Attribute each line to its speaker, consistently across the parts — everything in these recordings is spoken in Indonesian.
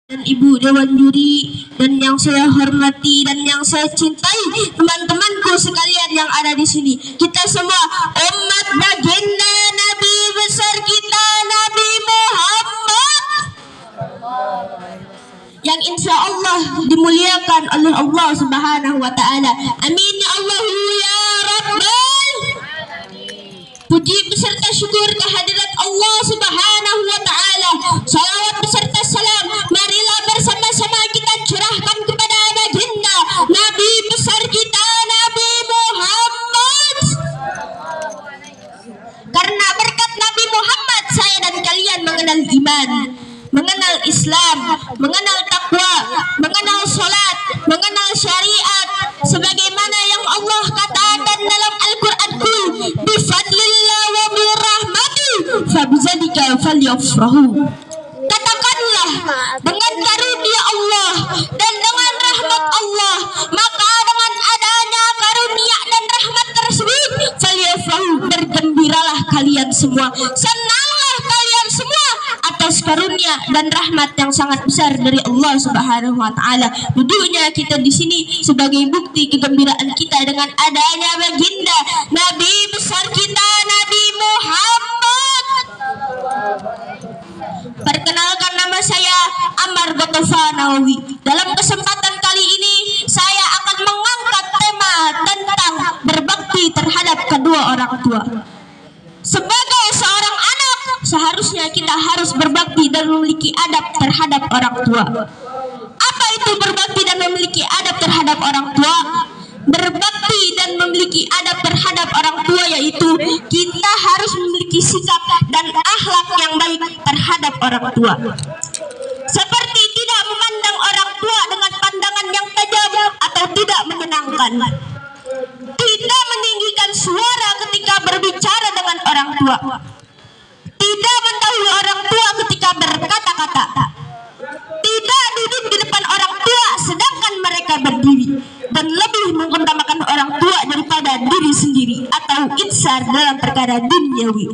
Speaker 1: dan Ibu Dewan Juri, dan yang saya hormati dan yang saya cintai, teman-temanku sekalian yang ada di sini. Kita semua umat baginda Nabi besar kita Nabi Muhammad yang insya Allah dimuliakan oleh Allah Subhanahu wa Ta'ala. Amin ya Allah ya Rabbal. Puji beserta syukur kehadirat Allah Subhanahu wa Ta'ala. Salawat beserta salam marilah bersama-sama kita curahkan kepada baginda Nabi besar kita Nabi Muhammad. Karena berkat Nabi Muhammad saya dan kalian mengenal iman, mengenal Islam, mengenal takwa, mengenal salat, mengenal syariat, sebagaimana yang Allah katakan dalam Al-Qur'anku, bifadlillah wa birahmati fabizalika falyafrahu. Katakanlah dengan karunia Allah dan dengan rahmat Allah, maka dengan adanya karunia dan rahmat tersebut falyafrahu, bergembiralah kalian semua, senanglah kalian semua atas karunia dan rahmat yang sangat besar dari Allah Subhanahu wa Ta'ala. Duduknya kita di sini sebagai bukti kegembiraan kita dengan adanya baginda Nabi besar kita Nabi Muhammad. Perkenalkan, nama saya Ammar Ghattafa Nawawi. Dalam kesempatan kali ini saya akan mengangkat tema tentang berbakti terhadap kedua orang tua. Sebagai seorang anak, seharusnya kita harus berbakti dan memiliki adab terhadap orang tua. Apa itu berbakti dan memiliki adab terhadap orang tua? Berbakti dan memiliki adab terhadap orang tua yaitu kita harus memiliki sikap dan akhlak yang baik terhadap orang tua. Seperti tidak memandang orang tua dengan pandangan yang tajam atau tidak menyenangkan. Tidak meninggikan suara ketika berbicara dengan orang tua. Tidak mendahului orang tua ketika berkata-kata. Tidak duduk di depan orang tua sedangkan mereka berdiri, dan lebih mengutamakan orang tua daripada diri sendiri atau insar dalam perkara duniawi.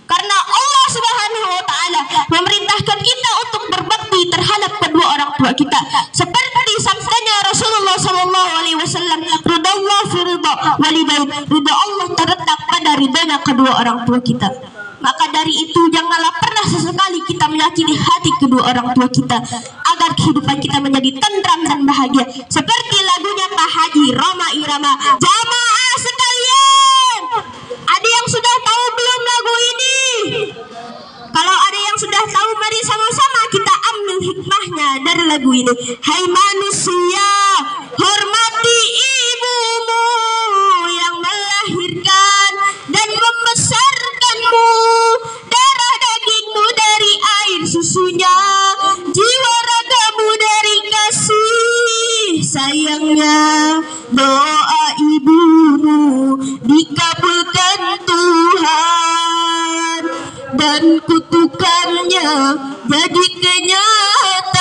Speaker 1: Karena Allah Subhanahu wa Ta'ala memerintahkan kita untuk berbakti terhadap kedua orang tua kita, seperti sabdanya Rasulullah sallallahu alaihi wasallam, ridallah fi ridha walidain, ridha Allah terletak pada ridhanya kedua orang tua kita. Maka dari itu janganlah pernah sesekali kita menyakiti hati kedua orang tua kita, agar kehidupan kita menjadi tentram dan bahagia. Seperti lagunya Pak Haji Roma Irama. Jamaah sekalian, ada yang sudah tahu belum lagu ini? Kalau ada yang sudah tahu, mari sama-sama kita ambil hikmahnya dari lagu ini. Hai manusia, hormati ibumu yang melahirkan dan membesarkanmu, darah dagingmu dari air susunya, jiwa ragamu dari kasih sayangnya. Doa ibumu dikabulkan Tuhan, dan kutukannya jadi kenyataan.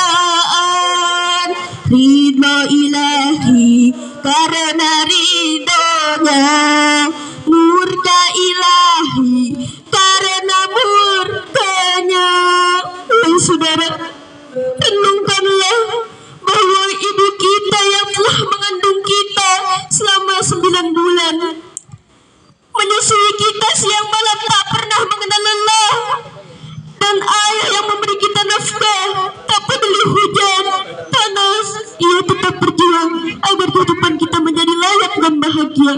Speaker 1: Ridho ilahi karena ridhonya, murka ilahi karena murkanya. Saudara, renungkanlah bahwa ibu kita yang telah mengandung kita selama 9 bulan, menyusui kita siang malam tak pernah mengenal lelah, dan ayah yang memberi kita nafkah tak peduli hujan, panas, ia tetap berjuang agar kehidupan kita menjadi layak dan bahagia.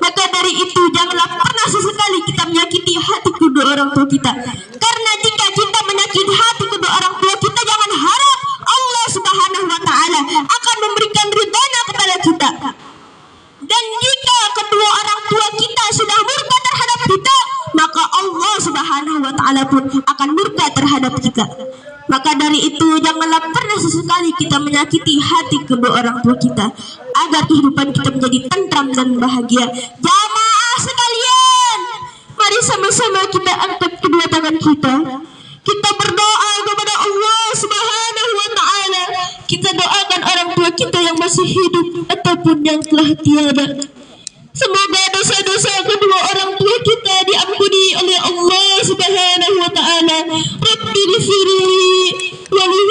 Speaker 1: Maka dari itu janganlah pernah sesekali kita menyakiti hati kedua orang tua kita, karena jika kita menyakiti hati kedua orang tua kita, jangan harap Allah Subhanahu wa Ta'ala akan memberikan ridhanya kepada kita. Dan jika kedua orang tua kita sudah murka terhadap kita, maka Allah Subhanahu wa Ta'ala pun akan murka terhadap kita. Maka dari itu janganlah pernah sesekali kita menyakiti hati kedua orang tua kita, agar kehidupan kita menjadi tentram dan bahagia. Jamaah sekalian, mari sama-sama kita angkat kedua tangan kita. Kita berdoa kepada Allah Subhanahu wa Ta'ala. Kita doakan orang tua kita yang masih hidup ataupun yang telah tiada. Semoga dosa-dosa kedua orang tua kita diampuni oleh Allah Subhanahu wa Ta'ala. Rabbi ghfirli wa li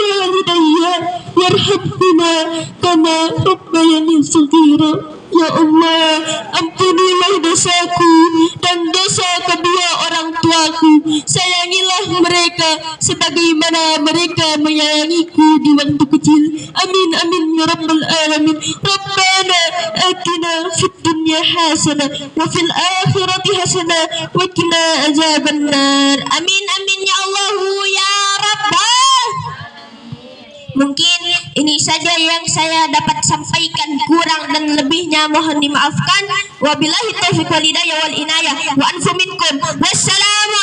Speaker 2: warhamhuma kama rabbayani shaghira. Ya Allah, ampunilah dosaku dan dosa kedua orang tuaku. Sayangilah mereka sebagaimana mereka menyayangiku di waktu kecil. Amin amin ya rabbal alamin. Rabbana atina fid dunya hasanah wa fil akhirati hasanah wa qina azabannar.
Speaker 1: Amin amin ya Allah ya Rabbal. Mungkin ini saja yang saya dapat sampaikan, kurang dan lebihnya mohon dimaafkan. Wabillahi taufiq wal hidayah wal inayah wa anfu minkum. Wassalamu